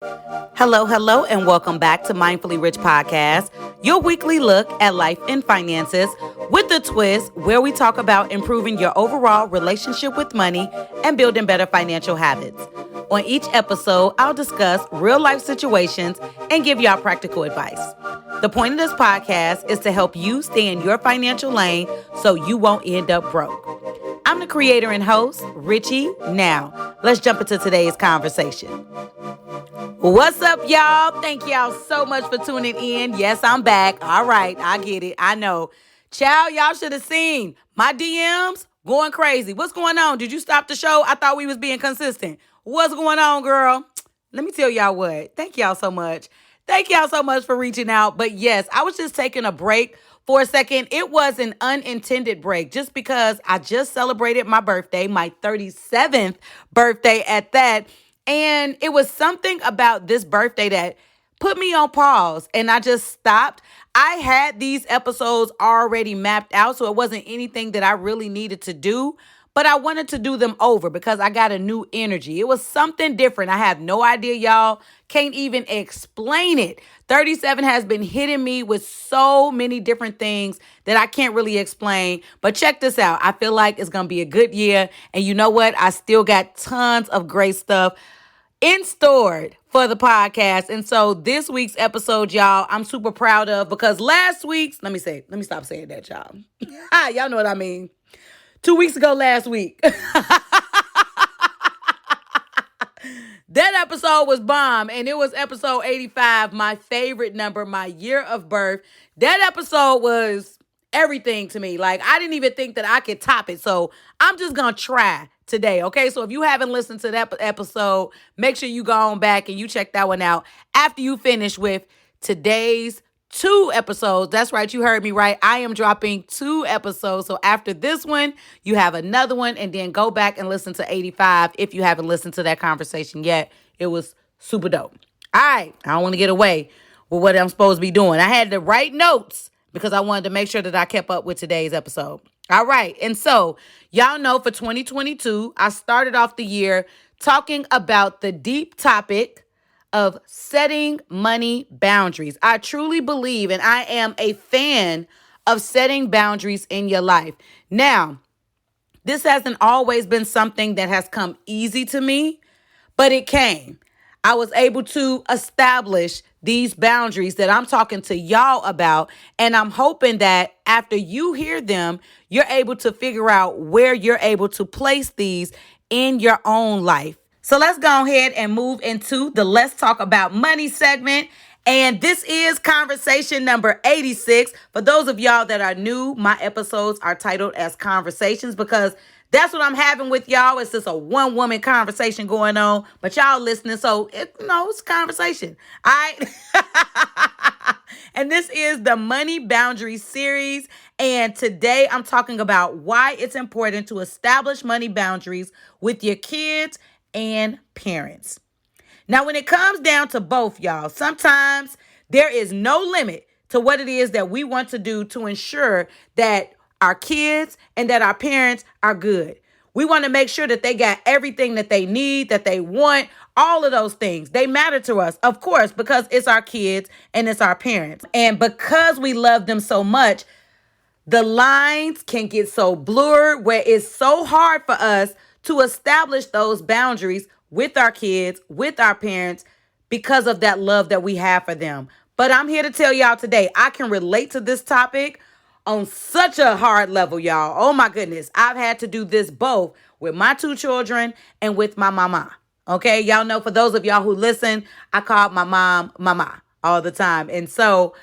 Hello, and welcome back to Mindfully Rich Podcast, your weekly look at life and finances with a twist where we talk about improving your overall relationship with money and building better financial habits. On each episode, I'll discuss real life situations and give y'all practical advice. The point of this podcast is to help you stay in your financial lane so you won't end up broke. I'm the creator and host, Richie. Now, let's jump into today's conversation. What's up, y'all? Thank y'all so much for tuning in. Yes, I'm back. All right, I get it. I know. Child, y'all should have seen my DMs going crazy. What's going on? Did you stop the show? I thought we was being consistent. What's going on, girl? Let me tell y'all what. Thank y'all so much. Thank y'all so much for reaching out. But yes, I was just taking a break for a second. It was an unintended break just because I just celebrated my birthday, my 37th birthday at that. And it was something about this birthday that put me on pause and I just stopped. I had these episodes already mapped out, so it wasn't anything that I really needed to do, but I wanted to do them over because I got a new energy. It was something different. I have no idea, y'all. Can't even explain it. 37 has been hitting me with so many different things that I can't really explain. But check this out. I feel like it's going to be a good year. And you know what? I still got tons of great stuff in store for the podcast. And so this week's episode, y'all, I'm super proud of because last week's, let me stop saying that, y'all. Y'all know what I mean. 2 weeks ago last week. That episode was bomb, and it was episode 85, my favorite number, my year of birth. That episode was everything to me. Like, I didn't even think that I could top it. So I'm just going to try today, okay? So if you haven't listened to that episode, make sure you go on back and you check that one out after you finish with today's 2 episodes. That's right, you heard me right. I am dropping 2 episodes. So after this one, you have another one, and then go back and listen to 85 if you haven't listened to that conversation yet. It was super dope. All right, I don't want to get away with what I'm supposed to be doing. I had to write notes because I wanted to make sure that I kept up with today's episode. All right, and so y'all know for 2022, I started off the year talking about the deep topic of setting money boundaries. I truly believe and I am a fan of setting boundaries in your life. Now, this hasn't always been something that has come easy to me, but it came. I was able to establish these boundaries that I'm talking to y'all about, and I'm hoping that after you hear them, you're able to figure out where you're able to place these in your own life. So let's go ahead and move into the Let's Talk About Money segment. And this is conversation number 86. For those of y'all that are new, my episodes are titled as conversations because that's what I'm having with y'all. It's just a one-woman conversation going on, but y'all listening, so it's a conversation. All right? And this is the Money Boundary series. And today I'm talking about why it's important to establish money boundaries with your kids and parents. Now, when it comes down to both, y'all, sometimes there is no limit to what it is that we want to do to ensure that our kids and that our parents are good. We want to make sure that they got everything that they need, that they want, all of those things. They matter to us, of course, because it's our kids and it's our parents. And because we love them so much, the lines can get so blurred where it's so hard for us to establish those boundaries with our kids, with our parents, because of that love that we have for them. But I'm here to tell y'all today, I can relate to this topic on such a hard level, y'all. Oh my goodness. I've had to do this both with my 2 children and with my mama. Okay, y'all know, for those of y'all who listen, I call my mom mama all the time. And so,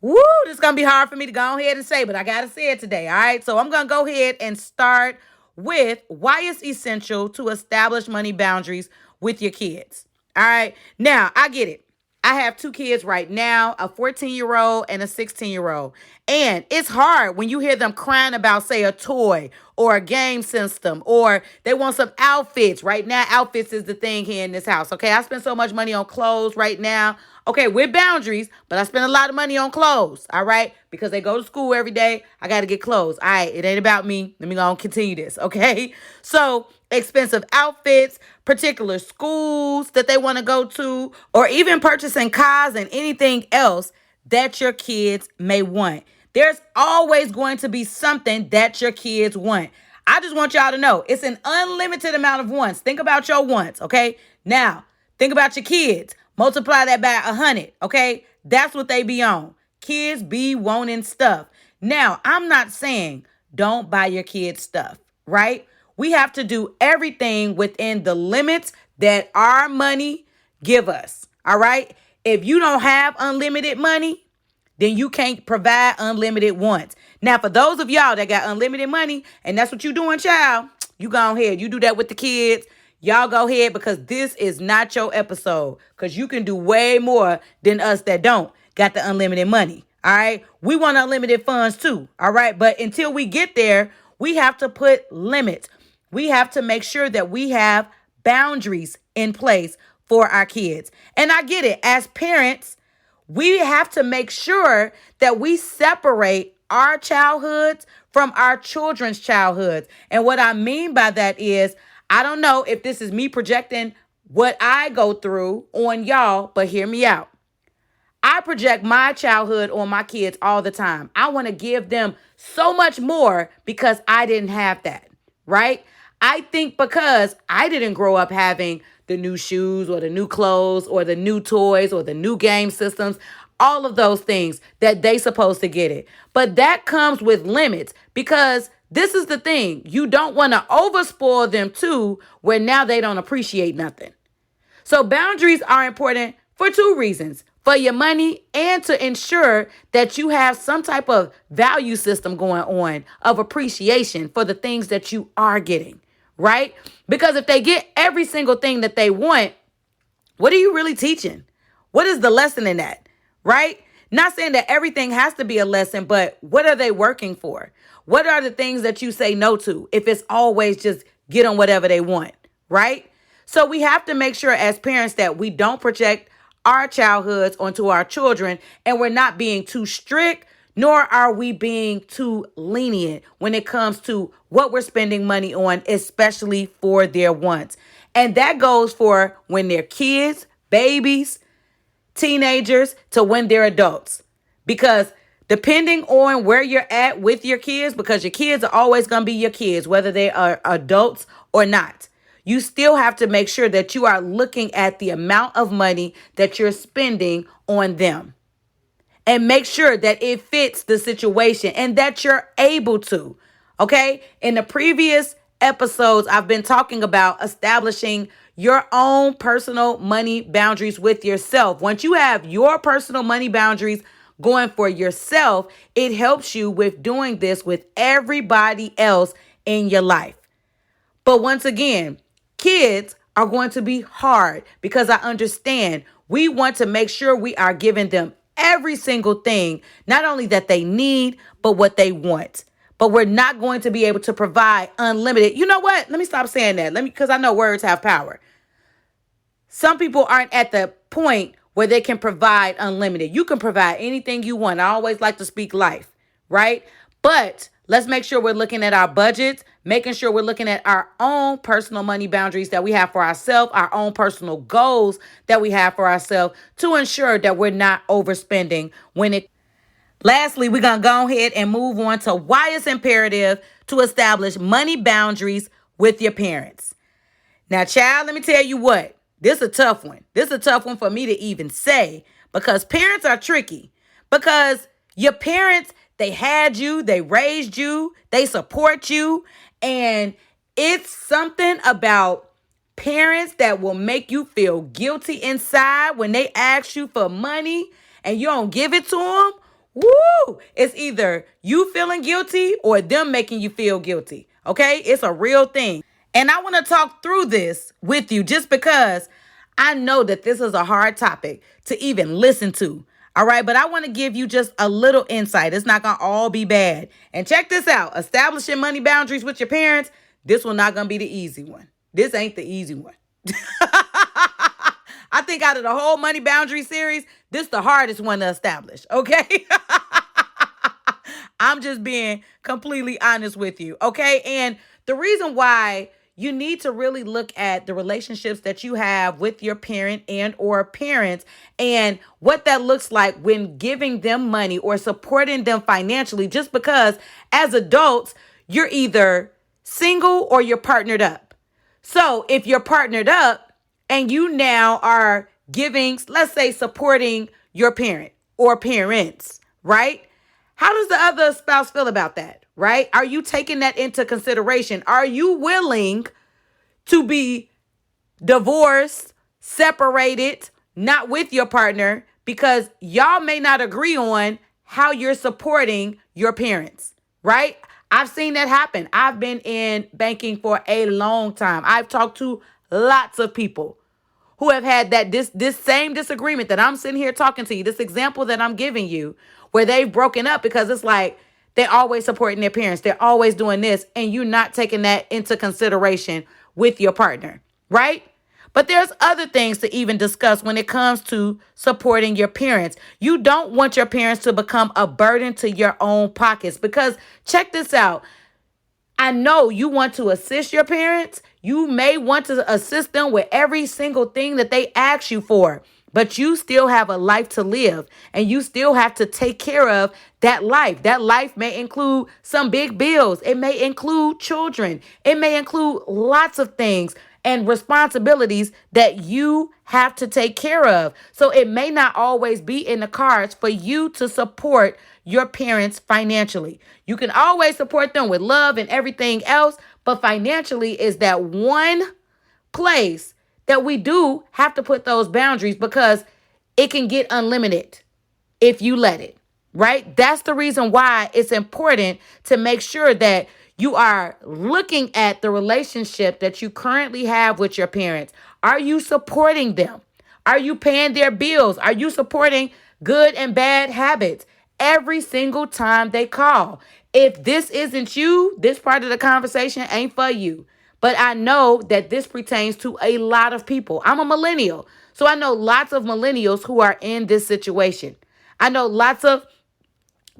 this is going to be hard for me to go ahead and say, but I got to say it today, all right? So I'm going to go ahead and start with why it's essential to establish money boundaries with your kids. All right. Now, I get it. I have 2 kids right now, a 14-year-old and a 16-year-old. And it's hard when you hear them crying about, say, a toy or a game system, or they want some outfits. Right now, outfits is the thing here in this house. Okay, I spend so much money on clothes right now. Okay, with boundaries, but I spend a lot of money on clothes. All right, because they go to school every day. I got to get clothes. All right, it ain't about me. Let me go and continue this. Okay, so expensive outfits, particular schools that they want to go to, or even purchasing cars and anything else that your kids may want. There's always going to be something that your kids want. I just want y'all to know it's an unlimited amount of wants. Think about your wants, okay? Now, think about your kids. Multiply that by 100, okay? That's what they be on. Kids be wanting stuff. Now, I'm not saying don't buy your kids stuff, right? We have to do everything within the limits that our money give us, all right? If you don't have unlimited money, then you can't provide unlimited wants. Now, for those of y'all that got unlimited money, and that's what you doing, child, you go ahead. You do that with the kids. Y'all go ahead, because this is not your episode, because you can do way more than us that don't got the unlimited money. All right. We want unlimited funds too. All right. But until we get there, we have to put limits. We have to make sure that we have boundaries in place for our kids. And I get it. As parents, we have to make sure that we separate our childhoods from our children's childhoods. And what I mean by that is, I don't know if this is me projecting what I go through on y'all, but hear me out. I project my childhood on my kids all the time. I want to give them so much more because I didn't have that, right? I think because I didn't grow up having the new shoes or the new clothes or the new toys or the new game systems, all of those things that they supposed to get it. But that comes with limits, because this is the thing. You don't want to overspoil them too, where now they don't appreciate nothing. So boundaries are important for two reasons: for your money and to ensure that you have some type of value system going on of appreciation for the things that you are getting, right? Because if they get every single thing that they want, what are you really teaching? What is the lesson in that, right? Not saying that everything has to be a lesson, but what are they working for? What are the things that you say no to if it's always just get them whatever they want, right? So we have to make sure as parents that we don't project our childhoods onto our children, and we're not being too strict, nor are we being too lenient when it comes to what we're spending money on, especially for their wants. And that goes for when they're kids, babies, teenagers, to when they're adults. Because depending on where you're at with your kids, because your kids are always going to be your kids, whether they are adults or not, you still have to make sure that you are looking at the amount of money that you're spending on them, and make sure that it fits the situation and that you're able to. Okay. In the previous episodes, I've been talking about establishing your own personal money boundaries with yourself. Once you have your personal money boundaries going for yourself, it helps you with doing this with everybody else in your life. But once again, kids are going to be hard, because I understand we want to make sure we are giving them every single thing, not only that they need, but what they want. But we're not going to be able to provide unlimited. You know what? Let me stop saying that. Because I know words have power. Some people aren't at the point where they can provide unlimited. You can provide anything you want. I always like to speak life, right? But let's make sure we're looking at our budgets, making sure we're looking at our own personal money boundaries that we have for ourselves, our own personal goals that we have for ourselves, to ensure that we're not overspending when it. Lastly, we're going to go ahead and move on to why it's imperative to establish money boundaries with your parents. Now, child, let me tell you what. This is a tough one. This is a tough one for me to even say, because parents are tricky. Because your parents, they had you, they raised you, they support you. And it's something about parents that will make you feel guilty inside when they ask you for money and you don't give it to them. Woo! It's either you feeling guilty or them making you feel guilty. Okay? It's a real thing. And I want to talk through this with you just because I know that this is a hard topic to even listen to. All right, but I want to give you just a little insight. It's not going to all be bad. And check this out. Establishing money boundaries with your parents, this one not going to be the easy one. This ain't the easy one. I think out of the whole money boundary series, this the hardest one to establish, okay? I'm just being completely honest with you, okay? And the reason why you need to really look at the relationships that you have with your parent and or parents and what that looks like when giving them money or supporting them financially, just because as adults, you're either single or you're partnered up. So if you're partnered up and you now are giving, let's say, supporting your parent or parents, right? How does the other spouse feel about that, right? Are you taking that into consideration? Are you willing to be divorced, separated, not with your partner, because y'all may not agree on how you're supporting your parents, right? I've seen that happen. I've been in banking for a long time. I've talked to lots of people who have had this same disagreement that I'm sitting here talking to you, this example that I'm giving you, where they've broken up because it's like they're always supporting their parents. They're always doing this, and you're not taking that into consideration with your partner, right? But there's other things to even discuss when it comes to supporting your parents. You don't want your parents to become a burden to your own pockets, because check this out. I know you want to assist your parents. You may want to assist them with every single thing that they ask you for, but you still have a life to live, and you still have to take care of that life. That life may include some big bills. It may include children. It may include lots of things and responsibilities that you have to take care of. So it may not always be in the cards for you to support your parents financially. You can always support them with love and everything else, but financially is that one place that we do have to put those boundaries, because it can get unlimited if you let it, right? That's the reason why it's important to make sure that you are looking at the relationship that you currently have with your parents. Are you supporting them? Are you paying their bills? Are you supporting good and bad habits every single time they call? If this isn't you, this part of the conversation ain't for you. But I know that this pertains to a lot of people. I'm a millennial, so I know lots of millennials who are in this situation. I know lots of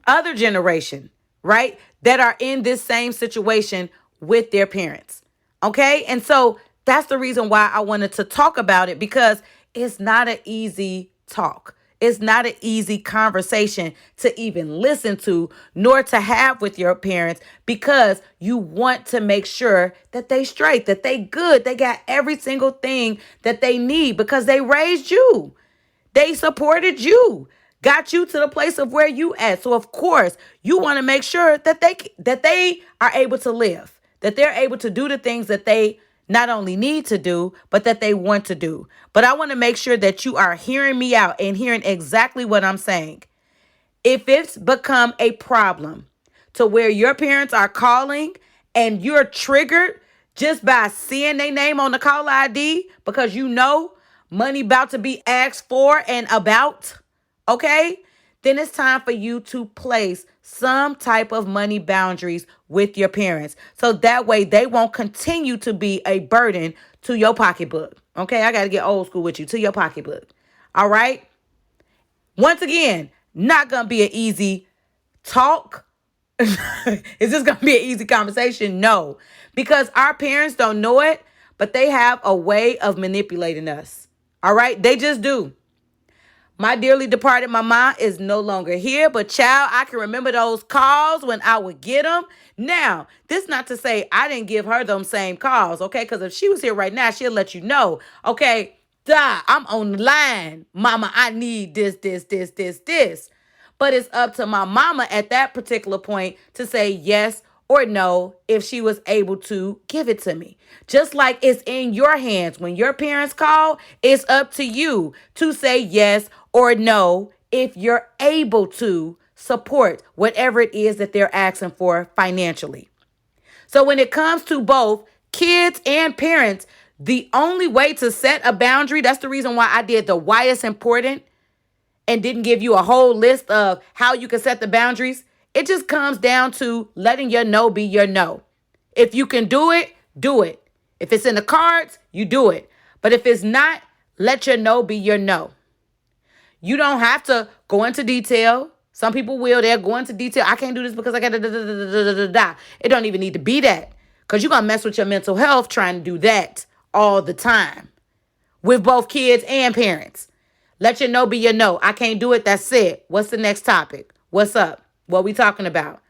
other generation, right, that are in this same situation with their parents. Okay? And so that's the reason why I wanted to talk about it, because it's not an easy talk. It's not an easy conversation to even listen to, nor to have with your parents, because you want to make sure that they straight, that they good, they got every single thing that they need, because they raised you. They supported you, got you to the place of where you at. So of course, you want to make sure that they are able to live, that they're able to do the things that they not only need to do, but that they want to do. But I want to make sure that you are hearing me out and hearing exactly what I'm saying. If it's become a problem to where your parents are calling and you're triggered just by seeing their name on the call ID, because you know money about to be asked for and about, okay, then it's time for you to place some type of money boundaries with your parents, so that way they won't continue to be a burden to your pocketbook. Okay, I got to get old school with you, to your pocketbook. All right. Once again, not going to be an easy talk. Is this going to be an easy conversation? No, because our parents don't know it, but they have a way of manipulating us. All right. They just do. My dearly departed mama is no longer here, but child, I can remember those calls when I would get them. Now, this not to say I didn't give her them same calls, okay? Because if she was here right now, she'll let you know, okay, I'm on the line. Mama, I need this. But it's up to my mama at that particular point to say yes or no if she was able to give it to me. Just like it's in your hands. When your parents call, it's up to you to say yes or no if you're able to support whatever it is that they're asking for financially. So when it comes to both kids and parents, the only way to set a boundary, that's the reason why I did the why it's important, and didn't give you a whole list of how you can set the boundaries. It just comes down to letting your no be your no. If you can do it, do it. If it's in the cards, you do it. But if it's not, let your no be your no. You don't have to go into detail. Some people will. They'll go into detail. I can't do this because I got da. It don't even need to be that. Because you're going to mess with your mental health trying to do that all the time. With both kids and parents. Let your no be your no. I can't do it. That's it. What's the next topic? What's up? What we talking about?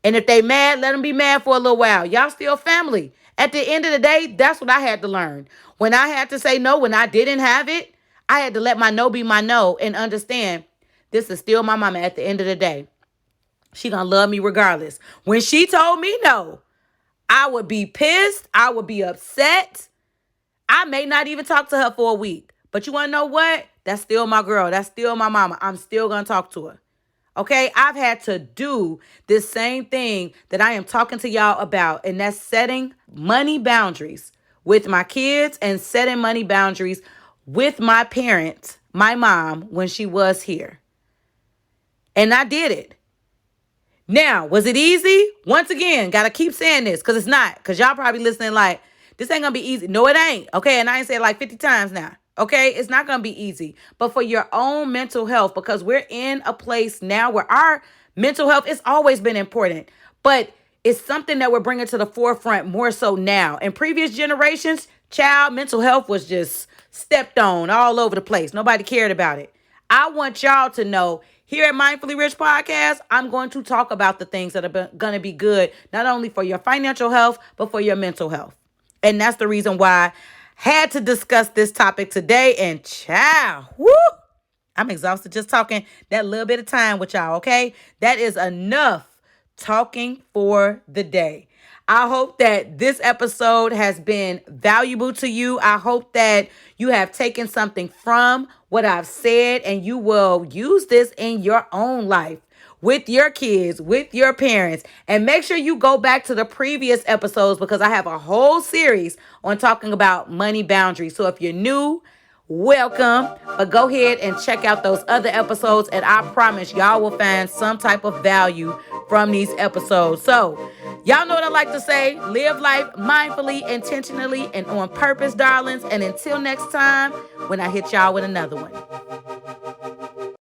And if they mad, let them be mad for a little while. Y'all still family. At the end of the day, that's what I had to learn. When I had to say no, when I didn't have it, I had to let my no be my no and understand this is still my mama at the end of the day. She gonna love me regardless. When she told me no, I would be pissed. I would be upset. I may not even talk to her for a week. But you want to know what? That's still my girl. That's still my mama. I'm still going to talk to her. Okay? I've had to do this same thing that I am talking to y'all about, and that's setting money boundaries with my kids and setting money boundaries with my parents, my mom, when she was here. And I did it. Now, was it easy? Once again, got to keep saying this because it's not. Because y'all probably listening like, this ain't going to be easy. No, it ain't. Okay? And I ain't said it like 50 times now. Okay, it's not going to be easy, but for your own mental health, because we're in a place now where our mental health has always been important, but it's something that we're bringing to the forefront more so now. In previous generations, child mental health was just stepped on all over the place. Nobody cared about it. I want y'all to know here at Mindfully Rich Podcast, I'm going to talk about the things that are going to be good, not only for your financial health, but for your mental health. And that's the reason why had to discuss this topic today, and child, whoo, I'm exhausted just talking that little bit of time with y'all, okay? That is enough talking for the day. I hope that this episode has been valuable to you. I hope that you have taken something from what I've said and you will use this in your own life. With your kids, with your parents. And make sure you go back to the previous episodes because I have a whole series on talking about money boundaries. So if you're new, welcome. But go ahead and check out those other episodes. And I promise y'all will find some type of value from these episodes. So y'all know what I like to say. Live life mindfully, intentionally, and on purpose, darlings. And until next time, when I hit y'all with another one.